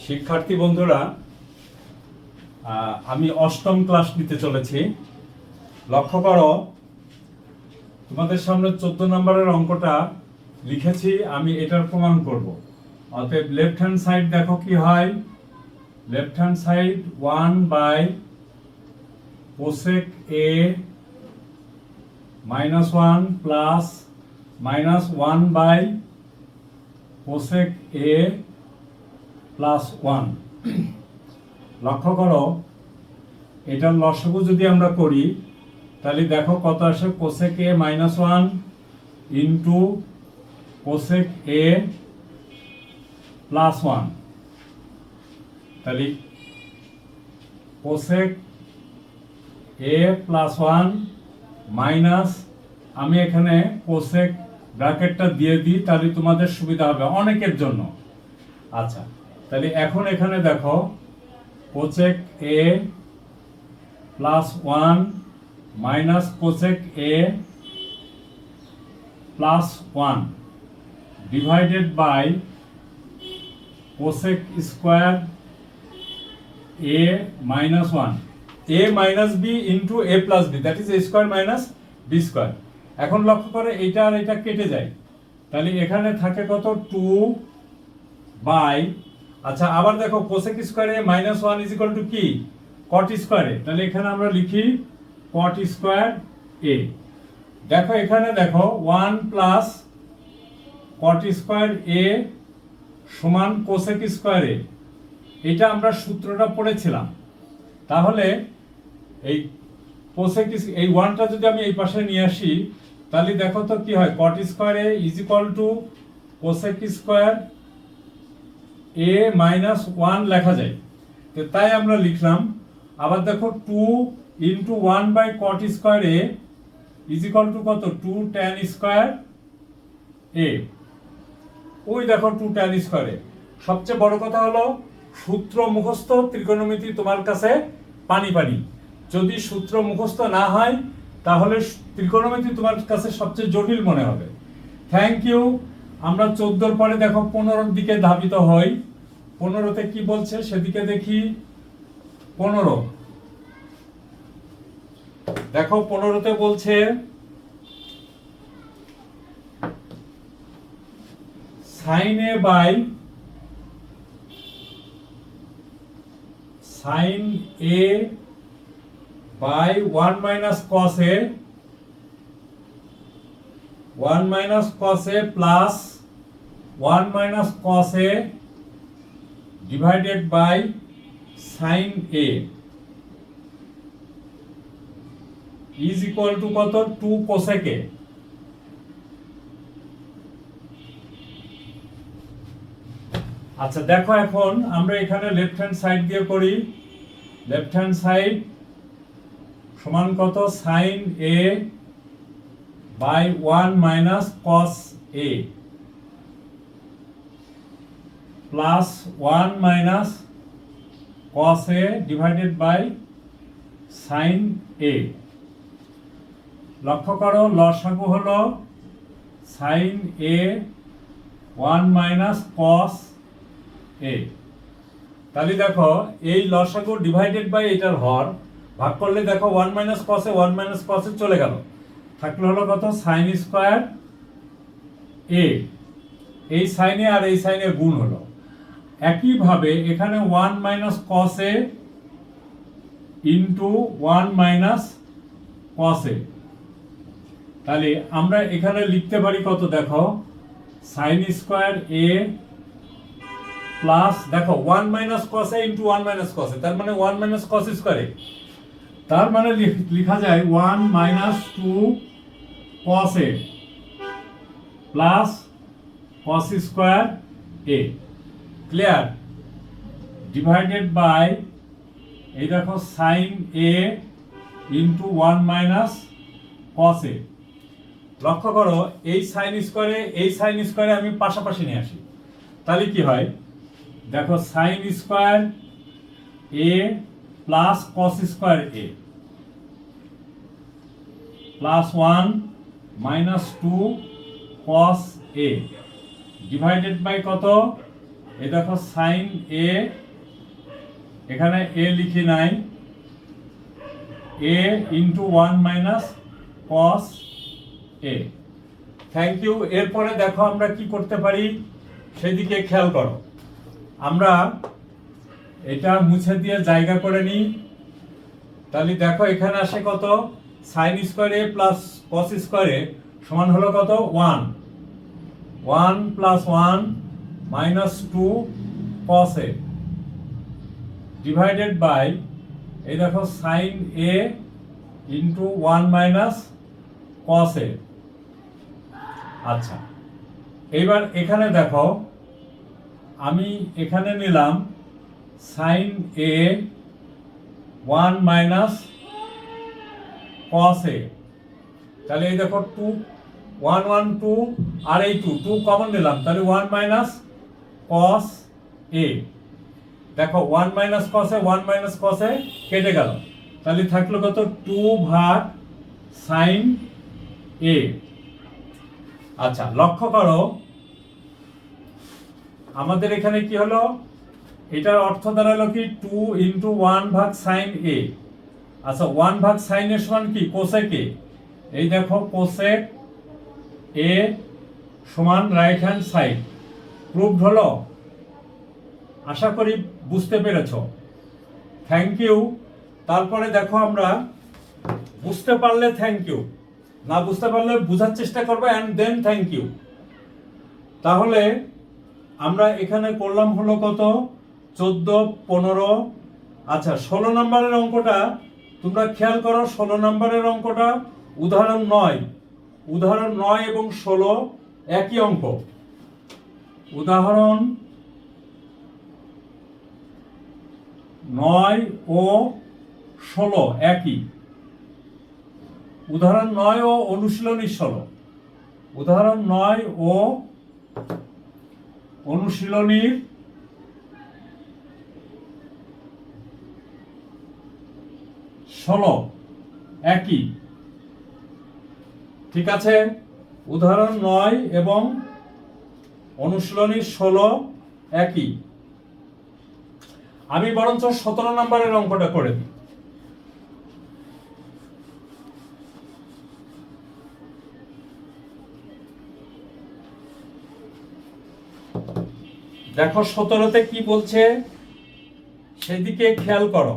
শিক্ষার্থী বন্ধুরা, আমি অষ্টম ক্লাস নিতে চলেছি। লক্ষ্য করো, তোমাদের সামনে 14 নম্বরের অঙ্কটা লিখেছি, আমি এটার প্রমাণ করব। অতএব লেফট হ্যান্ড সাইড দেখো কি হয়। Left hand side 1/cosec a -1 plus -1/cosec a plus 1। লক্ষ্য করো, এটার লসাগু যদি আমরা করি তাহলে দেখো কত আসে। cosec a -1 into cosec a plus 1, তাহলে cosec a প্লাস 1 মাইনাস, আমি এখানে cosec ব্র্যাকেটটা দিয়ে দিই তাহলে তোমাদের সুবিধা হবে অনেকের জন্য। আচ্ছা, তাহলে এখন এখানে দেখো cosec a plus 1 minus cosec a plus 1 divided by cosec square a minus 1, a minus b into a plus b, that is a square minus b square। এখন লক্ষ্য করে এইটা আর এটা কেটে যায়, তাহলে এখানে থাকে কত 2 বাই, আচ্ছা আবার দেখো cosec square a minus 1 is equal to কি cot স্কোয়ার a, তাহলে এখানে আমরা লিখি cot স্কোয়ার a। দেখো এখানে দেখো 1 প্লাস cot স্কোয়ার a সমান cosec স্কোয়ার a, এটা আমরা সূত্রটা পড়েছিলাম। তাহলে এই cosec এই 1টা যদি আমি এই পাশে নিয়ে আসি তাহলে দেখো তো কি হয়, cot square a is equal two cosec square a minus 1 লেখা যায়, তো তাই আমরা লিখলাম। আবার দেখো 2 into 1 by cot square a is equal to কত 2 tan স্কয়ার a। ওই দেখো 2 tan স্কয়ার a। সবচেয়ে বড় কথা হলো সূত্র মুখস্থ, ত্রিকোণমিতি তোমার কাছে পানি পানি। যদি সূত্র মুখস্থ না হয় তাহলে ত্রিকোণমিতি তোমার কাছে সবচেয়ে জটিল মনে হবে। Thank you. আমরা 14 পরে দেখো 15 দিকে ধাবিত হই। 15তে কি বলছে সেদিকে দেখি। 15 দেখো, 15তে বলছে sin a by sin a by 1 minus cos a, 1 minus cos a plus 1 minus cos a divided by sin a is equal to কত 2 cosec a। আচ্ছা দেখো, এখন আমরা এখানে লেফট হ্যান্ড সাইড দিয়ে করি। লেফট হ্যান্ড সাইড সমান কত sin a by 1 minus cos a plus 1 minus cos a divided by sin a। লক্ষ্য করো লসাগু হলো sin a 1 minus cos a। তাহলে দেখো এই লসাগু ডিভাইডেড বাই এটার হর ভাগ করলে দেখো 1 minus cos a 1 minus cos a চলে গেল, থাকলে হলো কত sin স্কয়ার a। এই sin a আর এই sin a গুণ হলো। একইভাবে এখানে 1 minus cos a into 1 minus cos a, তাহলে আমরা এখানে লিখতে পারি কত দেখো sin স্কয়ার a প্লাস দেখো 1 minus cos a into 1 minus cos a, তার মানে 1 মাইনাস cos স্কয়ার a, তার মানে লেখা যায় 1 minus 2 cos a plus cos square a। Clear? Divided by এই দেখো sin a into 1 minus cos a। লক্ষ্য করো এই sin স্কয়ারে এই sin স্কয়ারে আমি পাশাপাশি নিয়ে আসি, তাহলে কি হয় দেখো sin square a plus cos square a plus 1 minus 2 cos a divided by কত, এই দেখো সাইন এ, এখানে এ লিখি নাই, A into 1 minus cos A. Thank you. এরপরে দেখো আমরা কি করতে পারি সেদিকে খেয়াল করো। আমরা এটা মুছে দিয়ে জায়গা করে নিই। তাহলে দেখো এখানে আসে কত, sine square A plus cos square A সমান হলো কত, 1, 1 plus 1 minus 2 cos A divided by, এই দেখো sine A into 1 minus cos A. আচ্ছা, এইবার এখানে দেখো আমি এখানে নিলাম সাইন এ 1 মাইনাস কস এ। তাহলে এই দেখো 2, 1 1 2 আর এই 2 কমন নিলাম, তাহলে 1 মাইনাস কস এ। দেখো 1 মাইনাস কস এ 1 মাইনাস কস এ কেটে গেল, তাহলে থাকলো কত, 2 ভাগ সাইন এ। আচ্ছা, লক্ষ্য করো আমাদের এখানে কি হলো, এটার অর্থ দাঁড়ালো কি 2 ইন্টু 1 ভাগ সাইন এ। আচ্ছা, 1 ভাগ সাইন এর সমান কি, কোসেক এ। এই দেখো কোসেক এ সমান রাইট হ্যান্ড সাইড। প্রুভড হলো, আশা করি বুঝতে পেরেছো। Thank you. তারপরে দেখো আমরা বুঝতে পারলে থ্যাংক ইউ, না বুঝতে পারলে বোঝার চেষ্টা করবো অ্যান্ড দেন থ্যাংক ইউ। তাহলে আমরা এখানে করলাম হলো কত, 14 15। আচ্ছা, 16 নম্বরের অঙ্কটা তোমরা খেয়াল করো। 16 নম্বরের অঙ্কটা উদাহরণ 9, উদাহরণ 9 এবং 16 একই অঙ্ক। উদাহরণ 9 ও 16 একই। উদাহরণ 9 ও অনুশীলনী 16। উদাহরণ 9 ও অনুশীলনীর 16 একই। ঠিক আছে, উদাহরণ 9 এবং অনুশীলনীর 16 একই। আমি বরঞ্চ 17 নম্বরের অঙ্কটা করে দিই। দেখো 17তে কি বলছে সেদিকে খেয়াল করো।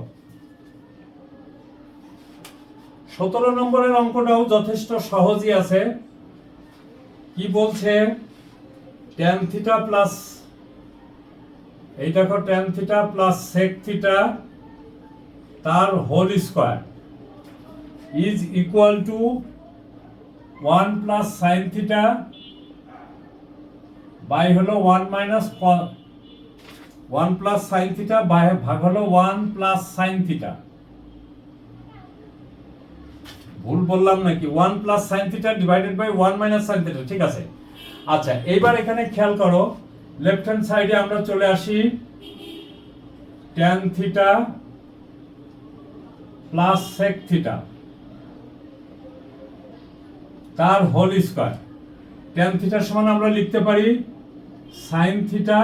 17 নম্বরের অঙ্কটাও যথেষ্ট সহজই আছে। কি বলছে, ট্যান থিটা প্লাস, এই দেখো tan theta plus sec theta তার whole square is equal to 1 plus sine theta by হলো 1 minus 1 plus sine theta by ভাগ হলো 1 প্লাস সাইন থিটা। ভুল বললাম নাকি, 1 plus sine theta divided by 1 minus sine theta. ঠিক আছে। আচ্ছা, এইবার এখানে খেয়াল করো, লেফট হ্যান্ড সাইডে আমরা চলে আসি, tan theta plus sec theta তার হোল স্কোয়ার। ট্যান থিটার সমান আমরা লিখতে পারি sine theta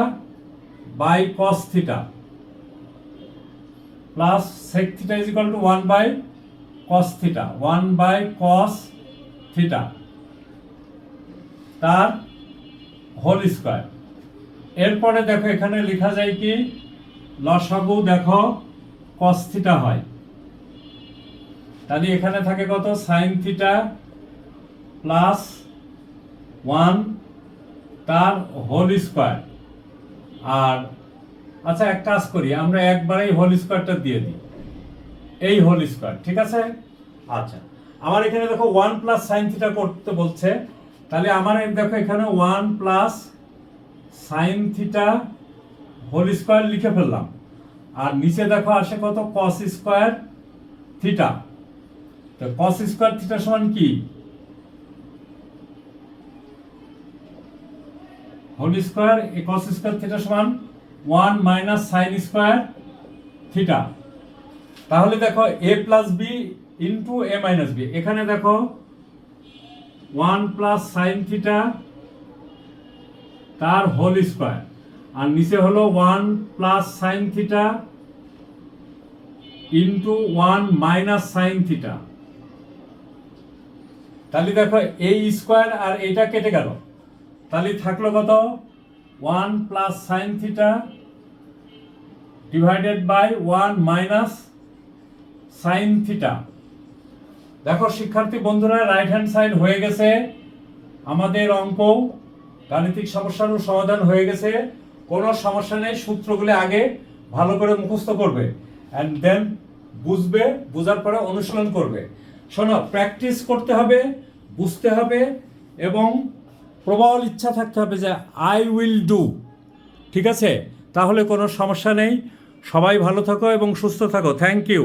by cos theta plus sec theta is equal to 1 by cos theta, 1 by cos theta তার হোল স্কোয়ার। এরপরে দেখো এখানে লেখা যায় কি, লসাগু দেখো কস থিটা হয়, তাহলে এখানে থাকে কত, সাইন থিটা প্লাস 1 তার হোল স্কোয়ার। আর আচ্ছা, এক কাজ করি, আমরা একবারেই হোল স্কোয়ারটা দিয়ে দিই, এই হোল স্কোয়ার। ঠিক আছে। আচ্ছা, আমার এখানে দেখো 1 প্লাস সাইন থিটা করতে বলছে, তাহলে আমার দেখো এখানে 1 plus sine theta whole square লিখে ফেললাম। আর নিচে দেখো আসে কত, কস স্কোয়ার থিটা। তো কস স্কোয়ার থিটা সমান কি, whole square, cos square theta সমান 1 মাইনাস সাইন স্কোয়ার থিটা। তাহলে দেখো a plus B into A minus B, এখানে দেখো 1 প্লাস সাইন থিটা তার হোল স্কোয়ার, আর নিচে হলো 1 plus sine theta into 1 minus sine theta. তাহলে দেখো এই স্কোয়ার আর এটা কেটে গেল, তাহলে থাকলো কত? 1 plus sine theta divided by 1 minus sine theta. দেখো শিক্ষার্থী বন্ধুরা, রাইট হ্যান্ড সাইড হয়ে গেছে, আমাদের অঙ্ক গাণিতিক সমস্যারও সমাধান হয়ে গেছে। কোনো সমস্যা নেই, সূত্রগুলো আগে ভালো করে মুখস্থ করবে অ্যান্ড দেন বুঝবে, বুঝার পরে অনুশীলন করবে। শোনো, প্র্যাকটিস করতে হবে, বুঝতে হবে এবং প্রবল ইচ্ছা থাকতে হবে যে আই উইল ডু। ঠিক আছে? তাহলে কোনো সমস্যা নেই। সবাই ভালো থাকো এবং সুস্থ থাকো। Thank you.